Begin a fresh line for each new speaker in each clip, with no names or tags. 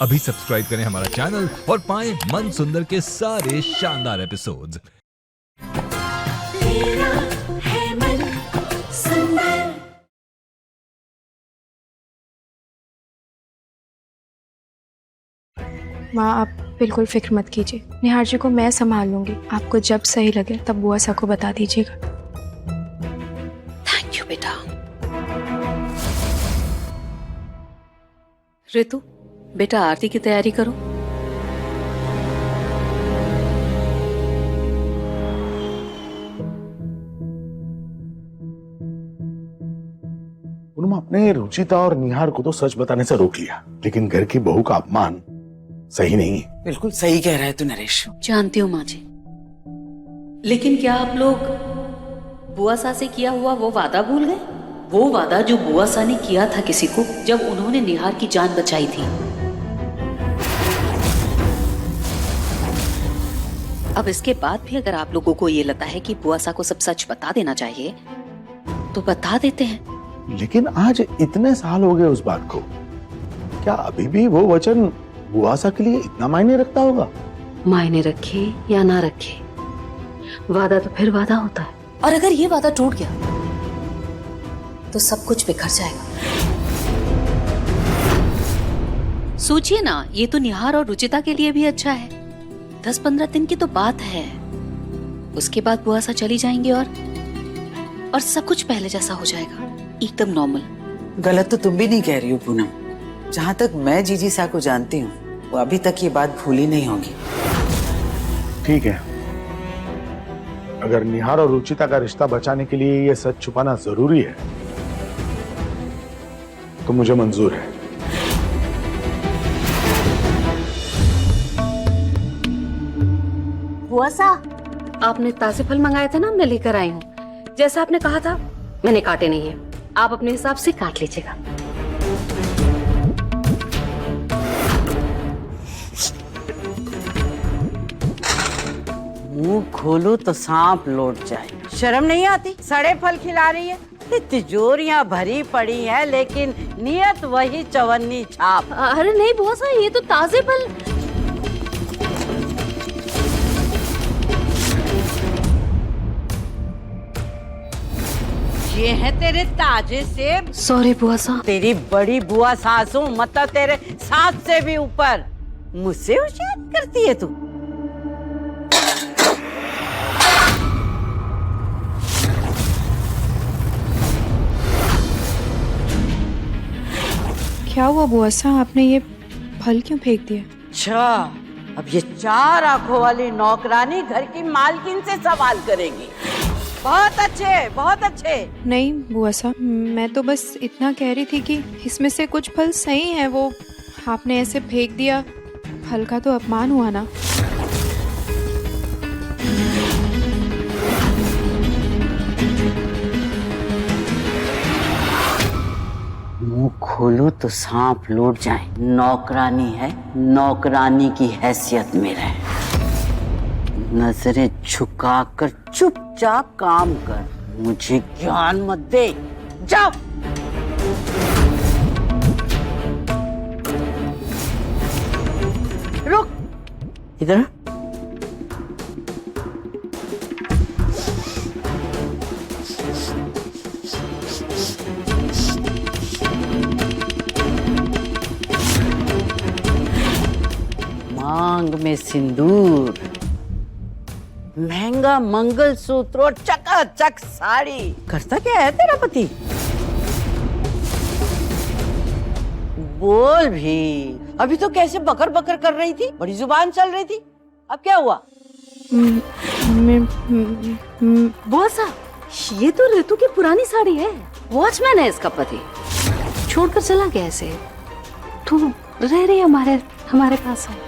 अभी सब्सक्राइब करें हमारा चैनल और पाएं मन सुंदर के सारे शानदार एपिसोड्स।
तेरा है मन सुंदर।
माँ, आप बिल्कुल फिक्र मत कीजिए। निहार जी को मैं संभाल लूंगी। आपको जब सही लगे तब बुआ सा को बता दीजिएगा।
थैंक यू बेटा।
ऋतु, बेटा आरती की तैयारी करो।
पूनम, आपने रुचिता और निहार को तो सच बताने से रोक लिया, लेकिन घर की बहू का अपमान सही नहीं है।
बिल्कुल सही कह रहा है तू नरेश।
जानती हूँ माँ जी, लेकिन क्या आप लोग बुआ सा से किया हुआ वो वादा भूल गए? वो वादा जो बुआ सा ने किया था किसी को जब उन्होंने निहार की जान बचाई थी। अब इसके बाद भी अगर आप लोगों को ये लगता है कि बुआ सा को सब सच बता देना चाहिए तो बता देते हैं।
लेकिन आज इतने साल हो गए उस बात को, क्या अभी भी वो वचन बुआसा के लिए इतना मायने रखता होगा?
मायने रखे या ना रखे, वादा तो फिर वादा होता है। और अगर ये वादा टूट गया तो सब कुछ बिखर जाएगा। सोचिए ना, ये तो निहार और रुचिता के लिए भी अच्छा है। 10-15 दिन की तो बात है, उसके बाद बुआ सा चली जाएंगी और सब कुछ पहले जैसा हो जाएगा, एकदम नॉर्मल।
गलत तो तुम भी नहीं कह रही हो पूनम। जहाँ तक मैं जीजी सा को जानती हूँ, वो अभी तक ये बात भूली नहीं होगी।
ठीक है, अगर निहार और रुचिता का रिश्ता बचाने के लिए ये सच छुपाना जरूरी है तो मुझे मंजूर है।
बुआ सा, आपने ताजे फल मंगाए थे ना, मैं लेकर आई हूँ। जैसा आपने कहा था, मैंने काटे नहीं है, आप अपने हिसाब से काट लीजिएगा।
मुंह खोलो तो सांप लौट जाए। शर्म नहीं आती? सड़े फल खिला रही है। तिजोरियां भरी पड़ी है लेकिन नियत वही चवन्नी छाप।
अरे नहीं बुआ सा, ये तो ताजे फल।
ये है तेरे ताजे सेब।
सॉरी बुआ सा।
तेरी बड़ी बुआ सासू, मतलब तेरे सास से भी ऊपर। मुझसे होशियार करती है तू।
क्या हुआ बुआ सा, आपने ये फल क्यों फेंक दिया?
अच्छा, अब ये 4 आंखों वाली नौकरानी घर की मालकिन से सवाल करेगी। बहुत अच्छे, बहुत अच्छे।
नहीं बुआ सा, मैं तो बस इतना कह रही थी कि इसमें से कुछ फल सही हैं, वो आपने ऐसे फेंक दिया। फल का तो अपमान हुआ ना।
मुंह खोलो तो सांप लौट जाए। नौकरानी है, नौकरानी की हैसियत में रहे। नजरें झुकाकर चुपचाप काम कर, मुझे ज्ञान मत दे। जाओ। रुक इधर। मांग में सिंदूर, महंगा मंगलसूत्र और चकाचक साड़ी। करता क्या है तेरा पति? बोल भी। अभी तो कैसे बकर बकर कर रही थी, बड़ी जुबान चल रही थी। अब क्या हुआ?
बुआ सा, ये तो ऋतु की पुरानी साड़ी है। वॉचमैन है इसका पति, छोड़कर चला गया ऐसे। तू रह रही हमारे पास है।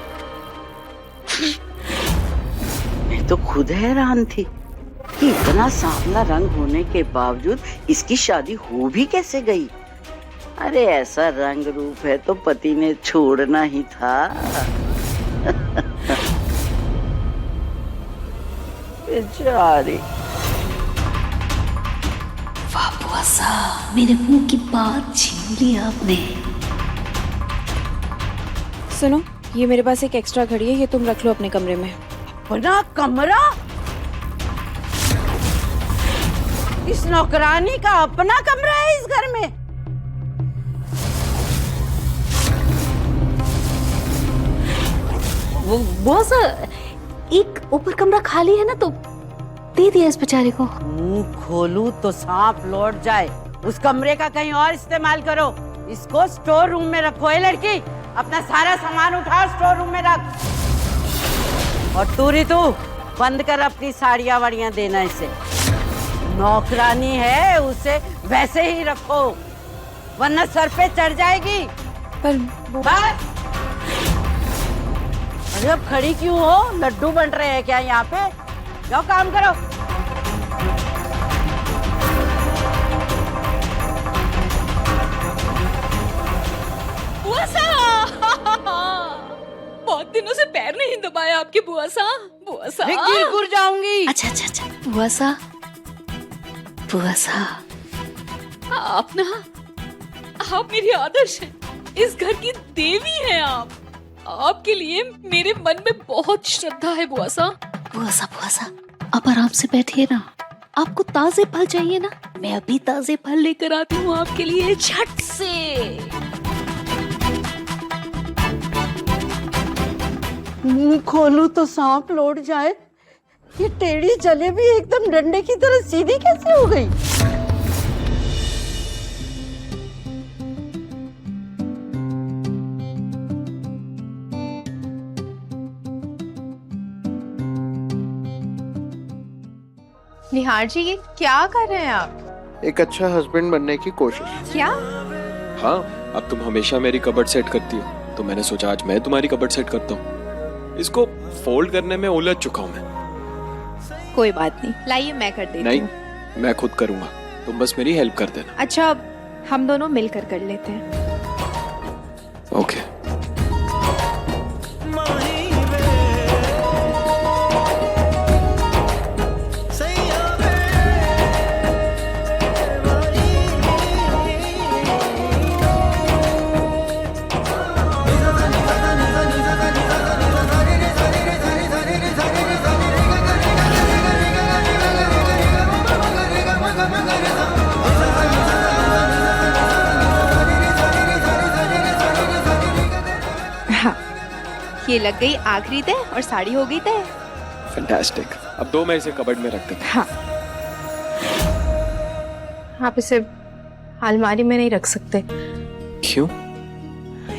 मैं तो खुद हैरान थी कि इतना सांवला रंग होने के बावजूद इसकी शादी हो भी कैसे गई। अरे ऐसा रंग रूप है तो पति ने छोड़ना ही था। बेचारी।
वाह बुआ सा, मेरे मुंह की बात छीन ली आपने।
सुनो, ये मेरे पास एक एक्स्ट्रा घड़ी है, ये तुम रख लो अपने कमरे में।
अपना कमरा? इस नौकरानी का अपना कमरा है इस घर में?
वो बॉस, एक ऊपर कमरा खाली है ना, तो दे दिया इस बेचारे को।
मुंह खोलूं तो सांप लौट जाए। उस कमरे का कहीं और इस्तेमाल करो। इसको स्टोर रूम में रखो। ये लड़की, अपना सारा सामान उठाओ, स्टोर रूम में रख। और तू रितु, बंद कर अपनी साड़ियां वाड़ियां देना इसे। नौकरानी है, उसे वैसे ही रखो, वरना सर पे चढ़ जाएगी।
पर
बस। अरे अब खड़ी क्यों हो? लड्डू बन रहे हैं क्या यहाँ पे? जाओ काम करो।
बुआ सा, बहुत दिनों से पैर नहीं दबाया आपके बुआ सा। बुआ सा,
गिर जाऊंगी।
अच्छा अच्छा अच्छा, बुआ सा, बुआ सा, आप ना, आप मेरी आदर्श हैं, इस घर की देवी हैं आप। आपके लिए मेरे मन में बहुत श्रद्धा है बुआ सा। बुआ सा, आप आराम से बैठिए ना। आपको ताजे फल चाहिए ना? मैं अभी ताजे फल लेकर आती हूँ आपके लिए, झट से।
मुंह खोलूं तो सांप लौट जाए। ये टेढ़ी जलेबी एकदम डंडे की तरह सीधी कैसे हो गई?
निहार जी, ये क्या कर रहे हैं आप?
एक अच्छा हस्बैंड बनने की कोशिश।
क्या?
हाँ, अब तुम हमेशा मेरी कबर्ड सेट करती हो, तो मैंने सोचा आज मैं तुम्हारी कबर्ड सेट करता हूँ। इसको फोल्ड करने में उलझ चुका हूँ मैं।
कोई बात नहीं, लाइए मैं कर देती
नहीं,
हूँ।
मैं खुद करूँगा, तुम बस मेरी हेल्प कर देना।
अच्छा, हम दोनों मिलकर कर लेते हैं।
ओके।
ये लग गई आखिरी तय और साड़ी हो गई तय।
फैंटास्टिक। अब दो मैं इसे कबर्ड में रख देता हूँ।
हाँ, आप इसे अलमारी में नहीं रख सकते।
क्यों?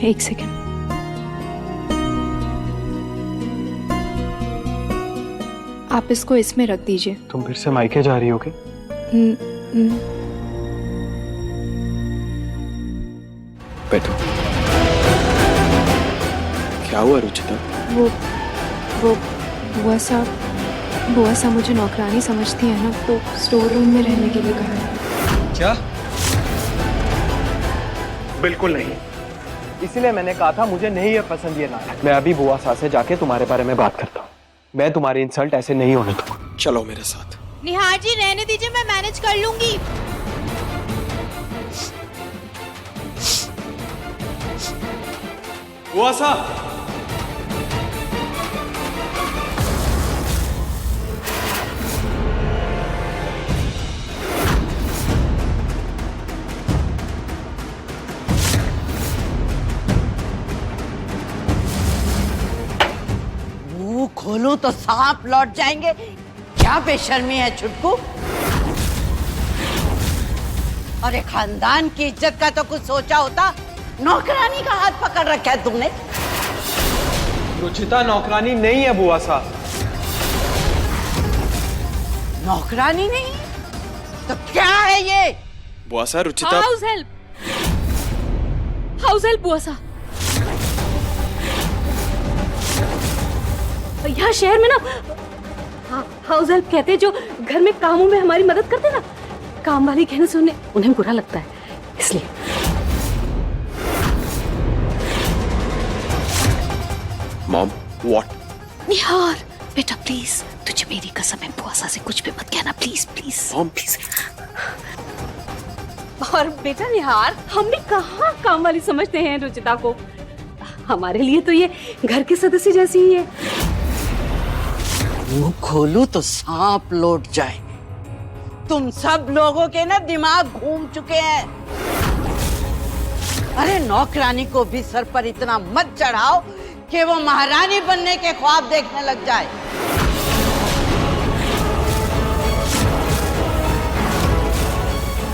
एक सेकंड। आप इसको इसमें रख दीजिए।
तुम फिर से मायके जा रही हो क्या?
बैठो। क्या हुआ रुचिता?
वो बुआ सा मुझे नौकरानी समझती है ना, तो स्टोर रूम में रहने के लिए कहा है।
क्या?
बिल्कुल नहीं, इसीलिए मैंने कहा था मुझे नहीं है पसंद ये नाटक। मैं अभी बुआ सा से जाके तुम्हारे बारे में बात करता हूँ। मैं तुम्हारी इंसल्ट ऐसे नहीं होने दूंगा।
चलो मेरे साथ।
निहार जी, रहने दीजिए, मैं मैनेज कर लूंगी।
बुआ सा,
मुंह खोलूं तो सांप लौट जाएंगे। क्या बेशर्मी है छुटकू। अरे खानदान की इज्जत का तो कुछ सोचा होता। नौकरानी का हाथ पकड़ रखा है तुमने।
रुचिता नौकरानी नहीं है बुआ सा।
नौकरानी नहीं तो क्या है ये?
बुआ सा, रुचिता।
हाउस हेल्प बुआ सा। यहाँ शहर में ना हाउस हेल्प कहते हैं जो घर में कामों में हमारी मदद करते ना। काम वाली कहने से उन्हें बुरा लगता है, इसलिए।
Mom, what?
निहार बेटा, प्लीज, तुझे मेरी कसम है, बुआ सा से कुछ भी मत कहना, प्लीज प्लीज।
Mom please.
और बेटा निहार, हम भी कहाँ काम वाली समझते हैं रुचिता को।
हमारे लिए तो ये घर के सदस्य जैसी ही है।
मुंह खोलूं तो सांप लौट जाए। तुम सब लोगों के ना दिमाग घूम चुके हैं। अरे नौकरानी को भी सर पर इतना मत चढ़ाओ कि वो महारानी बनने के ख्वाब देखने लग जाए।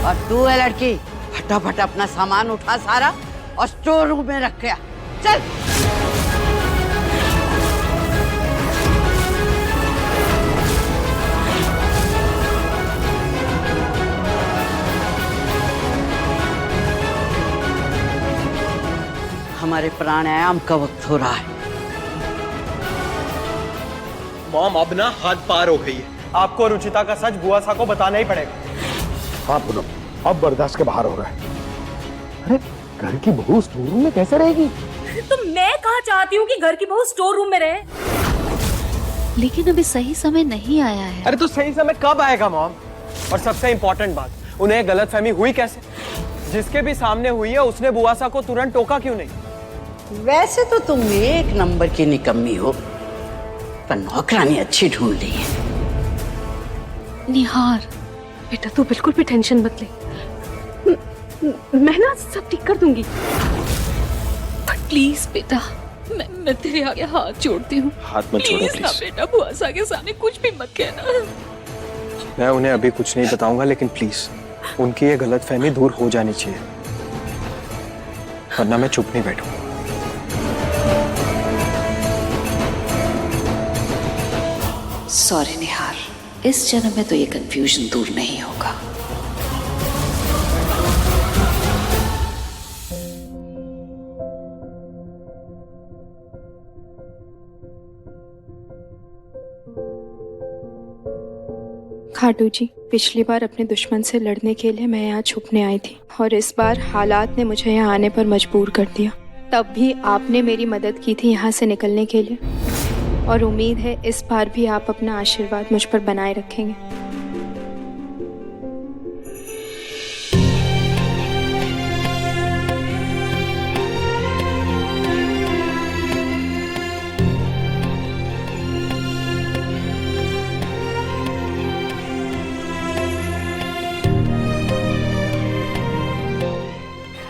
और तू है लड़की, फटाफट अपना सामान उठा सारा और स्टोर रूम में रख गया। चल। हमारे प्राणायाम का वक्त हो रहा है।
मॉम अब ना हद पार हो गई है। आपको रुचिता का सच बुआ सा को बताना ही पड़ेगा।
हाँ पूनम, अब बर्दाश्त के बाहर हो रहा है। अरे घर की बहू स्टोर रूम में कैसे रहेगी?
तो मैं कहाँ चाहती हूँ कि घर की बहू स्टोर रूम में रहे।
लेकिन अभी सही समय नहीं आया है।
अरे तो सही समय कब आएगा मॉम? और सबसे इम्पोर्टेंट बात, उन्हें गलतफहमी हुई कैसे? जिसके भी सामने हुई है उसने बुआ सा को तुरंत टोका क्यों नहीं?
वैसे तो तुम एक नंबर की निकम्मी हो, पर नौकरानी अच्छी ढूंढ ली है।
निहार,
बेटा तू बिल्कुल भी टेंशन मत ले, मैं ना सब ठीक कर दूंगी।
पर प्लीज बेटा, मैं तेरे आगे हाथ जोड़ती हूँ।
हाथ मत छोड़ो
ना
प्लीज।
बेटा, बुआसा के सामने कुछ भी मत कहना।
मैं उन्हें अभी कुछ नहीं बताऊंगा, लेकिन प्लीज उनकी ये गलतफहमी दूर हो जानी चाहिए, वरना मैं चुप नहीं बैठूंगा।
सॉरी निहार, इस जन्म में तो ये कंफ्यूजन दूर नहीं होगा।
खाटू जी, पिछली बार अपने दुश्मन से लड़ने के लिए मैं यहाँ छुपने आई थी और इस बार हालात ने मुझे यहाँ आने पर मजबूर कर दिया। तब भी आपने मेरी मदद की थी यहाँ से निकलने के लिए, और उम्मीद है इस बार भी आप अपना आशीर्वाद मुझ पर बनाए रखेंगे।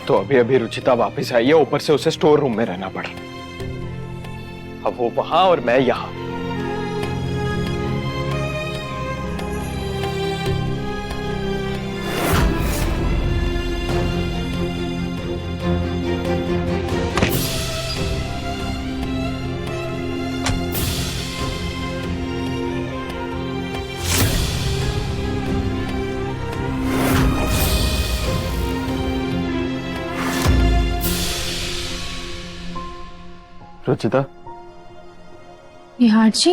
तो अभी अभी रुचिता वापस आई है, ऊपर से उसे स्टोर रूम में रहना पड़ा। अब वो वहां और मैं यहाँ। रुचिता,
निहार जी,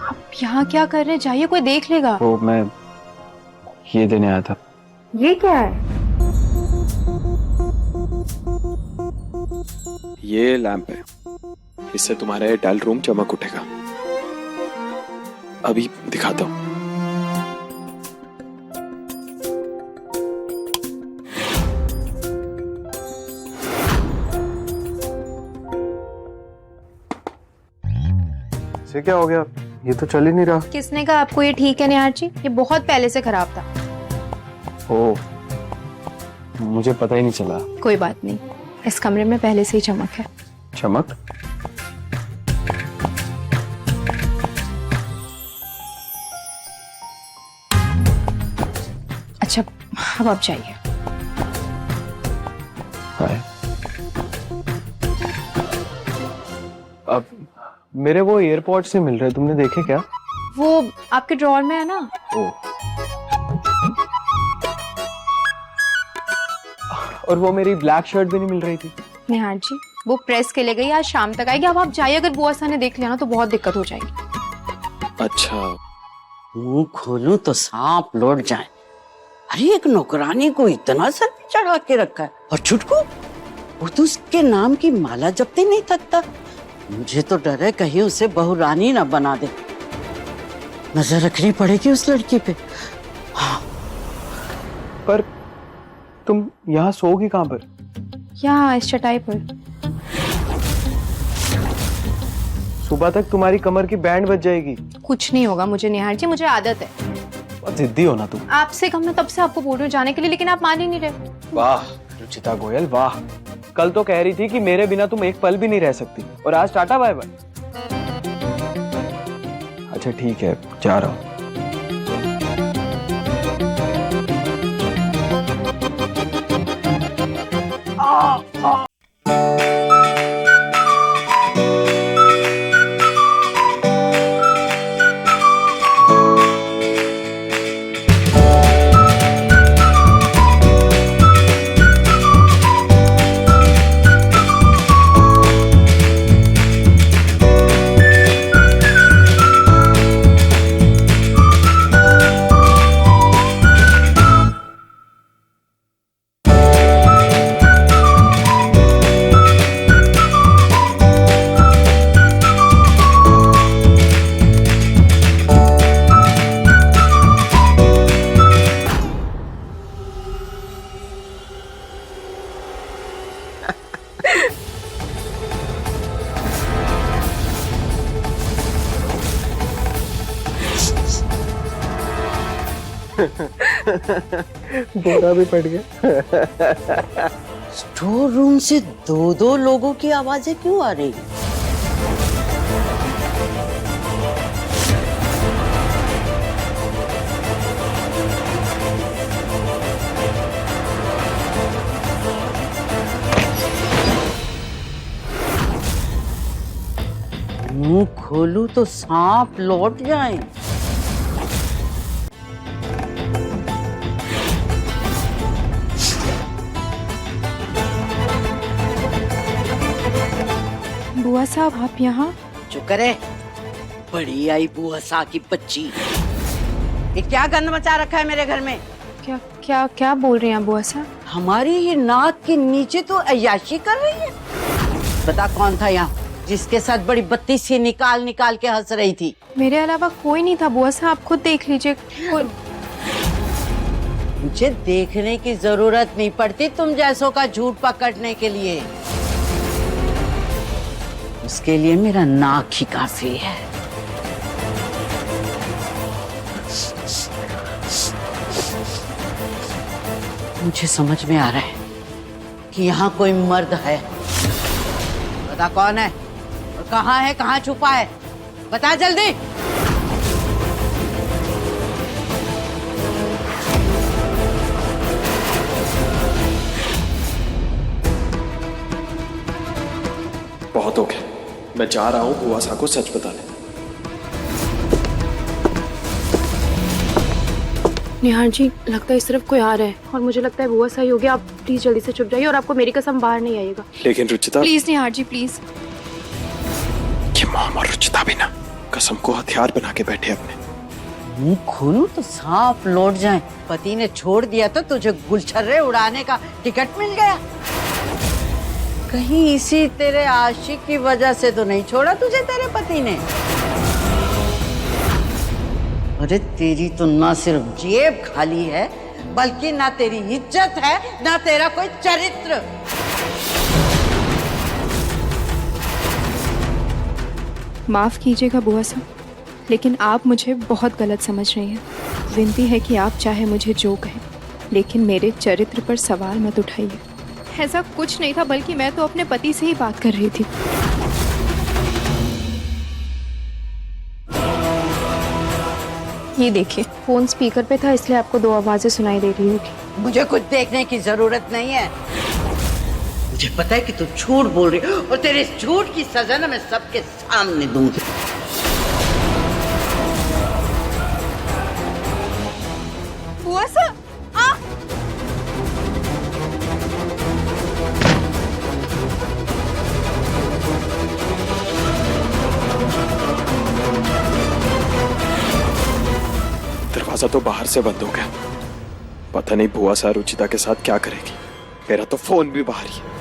आप यहाँ क्या कर रहे हैं? जाइए, कोई देख लेगा।
वो मैं ये देने आया था।
ये क्या है?
ये लैंप है, इससे तुम्हारा डल रूम चमक उठेगा। अभी दिखाता हूँ।
इसे क्या हो गया? ये तो चल ही नहीं रहा।
किसने कहा आपको ये ठीक है निहार जी? ये बहुत पहले से खराब था।
ओ, मुझे पता ही नहीं चला।
कोई बात नहीं, इस कमरे में पहले से ही चमक है।
चमक?
अच्छा, अब आप जाइए।
हाय। अब मेरे वो एयरपोर्ट से मिल रहे, तुमने देखे क्या?
वो आपके ड्रॉअर में है ना।
ओ। और वो मेरी ब्लैक शर्ट भी नहीं मिल रही थी।
निहार जी, वो प्रेस के लिए गई, आज शाम तक आएगी। अब आप जाइए, अगर बुआ सा ने देख लिया ना तो बहुत दिक्कत हो जाएगी।
अच्छा,
मुंह खोलूं तो सांप लौट जाए। अरे एक नौकरानी को इतना सर पे चढ़ा के रखा है, और छुटकू वो तो उसके नाम की माला जपते नहीं थकता। मुझे तो डर है कहीं उसे बहुरानी ना बना दे। नजर रखनी पड़ेगी उस लड़की पे। हाँ।
पर तुम यहाँ सोओगी कहाँ पर?
यहाँ इस चटाई पर।
सुबह तक तुम्हारी कमर की बैंड बज जाएगी।
कुछ नहीं होगा मुझे निहार जी, मुझे आदत है।
बहुत जिद्दी हो ना तुम।
आपसे कम, मैं तब से आपको बोल रही हूँ जाने के लिए, लेकिन आप मान ही नहीं रहे।
वाह रुचिता गोयल वाह, कल तो कह रही थी कि मेरे बिना तुम एक पल भी नहीं रह सकती, और आज टाटा बाय बाय। अच्छा ठीक है, जा रहा हूँ। बोरा भी पड़ गया।
स्टोर रूम से दो दो लोगों की आवाजें क्यों आ रही? मुंह खोलूं तो सांप लौट जाए।
बुआ साहब आप यहाँ?
चुप करे, बड़ी आई बुआ सा की बच्ची। ये क्या गंद मचा रखा है मेरे घर में?
क्या क्या क्या बोल रही हैं बुआ साहब?
हमारी ही नाक के नीचे तो अय्याशी कर रही है। बता कौन था यहाँ जिसके साथ बड़ी बत्तीसी निकाल निकाल के हंस रही थी?
मेरे अलावा कोई नहीं था बुआ साहब, आप खुद देख लीजिए।
मुझे देखने की जरूरत नहीं पड़ती तुम जैसों का झूठ पकड़ने के लिए। उसके लिए मेरा नाक ही काफी है। मुझे समझ में आ रहा है कि यहाँ कोई मर्द है। बता कौन है और कहाँ है, कहाँ छुपा है? बता जल्दी।
बहुत हो गया, मैं जा रहा हूँ बुआ सा को सच बताने।
निहार जी, लगता है इस तरफ कोई आ रहा है और मुझे लगता है बुआ सही हो गया। आप प्लीज जल्दी से चुप जाइए और आपको मेरी कसम बाहर नहीं आएगा।
लेकिन रुचिता,
प्लीज निहार जी प्लीज।
ये मॉम और रुचिता भी ना कसम को हथियार बना के बैठे अपने।
मुंह खोलूं तो सांप लौट जाए। पति ने छोड़ दिया तो तुझे गुलछर्रे उड़ाने का टिकट मिल गया। कहीं इसी तेरे आशिक की वजह से तो नहीं छोड़ा तुझे तेरे पति ने? अरे तेरी तो ना सिर्फ जेब खाली है, बल्कि ना तेरी इज्जत है, ना तेरा कोई चरित्र।
माफ कीजिएगा बुआ साहब, लेकिन आप मुझे बहुत गलत समझ रही हैं। विनती है कि आप चाहे मुझे जो कहें, लेकिन मेरे चरित्र पर सवाल मत उठाइए। ऐसा कुछ नहीं था, बल्कि मैं तो अपने पति से ही बात कर रही थी। ये देखिए, फोन स्पीकर पे था, इसलिए आपको दो आवाजें सुनाई दे रही होगी।
मुझे कुछ देखने की जरूरत नहीं है। मुझे पता है कि तू झूठ बोल रही है और तेरे इस झूठ की सजा ना मैं सबके सामने दूंगी।
बुआ साहब,
दरवाजा तो बाहर से बंद हो गया। पता नहीं बुआ सा रुचिता के साथ क्या करेगी। मेरा तो फोन भी बाहर ही है।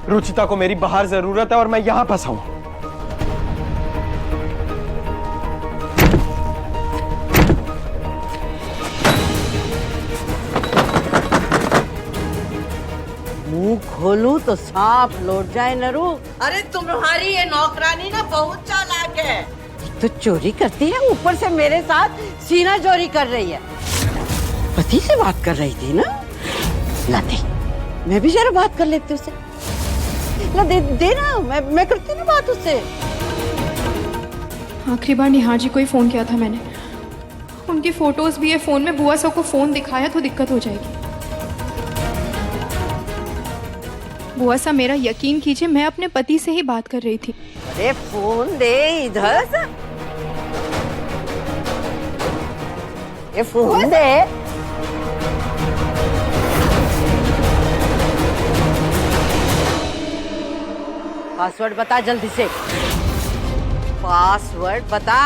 रुचिता को मेरी बाहर जरूरत है और मैं यहां फंसा हूं।
खोलूं तो सांप लौट जाए नरू। अरे तुम्हारी ये नौकरानी ना बहुत चालाक है। तो चोरी करती है, ऊपर से मेरे साथ सीना चोरी कर रही है। पति से बात कर रही थी ना, लाती मैं भी जरा बात कर लेती उससे। ला दे ना, मैं करती ना बात उससे।
आखिरी बार निहार जी को ही फोन किया था मैंने। उनकी फोटोज भी है फोन में। बुआ साहब को फोन दिखाया तो दिक्कत हो जाएगी। बुआ साहब मेरा यकीन कीजिए, मैं अपने पति से ही बात कर रही थी।
अरे फोन दे इधर से। ये फोन दे। पासवर्ड बता जल्दी से। पासवर्ड बता।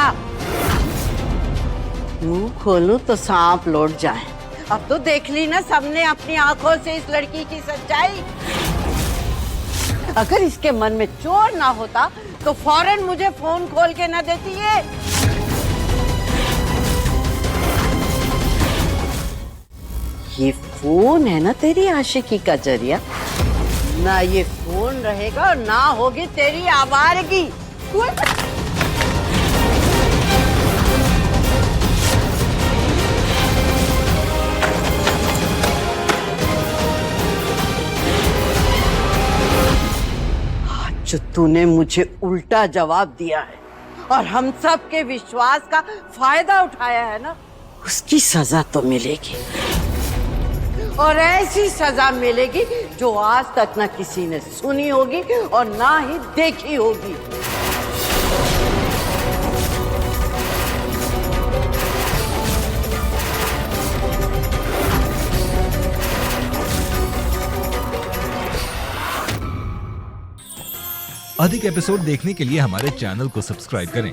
मुंह खोलूं तो सांप लौट जाए। अब तो देख ली ना सबने अपनी आंखों से इस लड़की की सच्चाई। अगर इसके मन में चोर ना होता तो फौरन मुझे फोन खोल के ना देती है। ये फोन है ना तेरी आशिकी का जरिया। ना ये फोन रहेगा और ना होगी तेरी आवारगी। जो तूने मुझे उल्टा जवाब दिया है और हम सब के विश्वास का फायदा उठाया है ना, उसकी सजा तो मिलेगी। और ऐसी सजा मिलेगी जो आज तक ना किसी ने सुनी होगी और ना ही देखी होगी।
अधिक एपिसोड देखने के लिए हमारे चैनल को सब्सक्राइब करें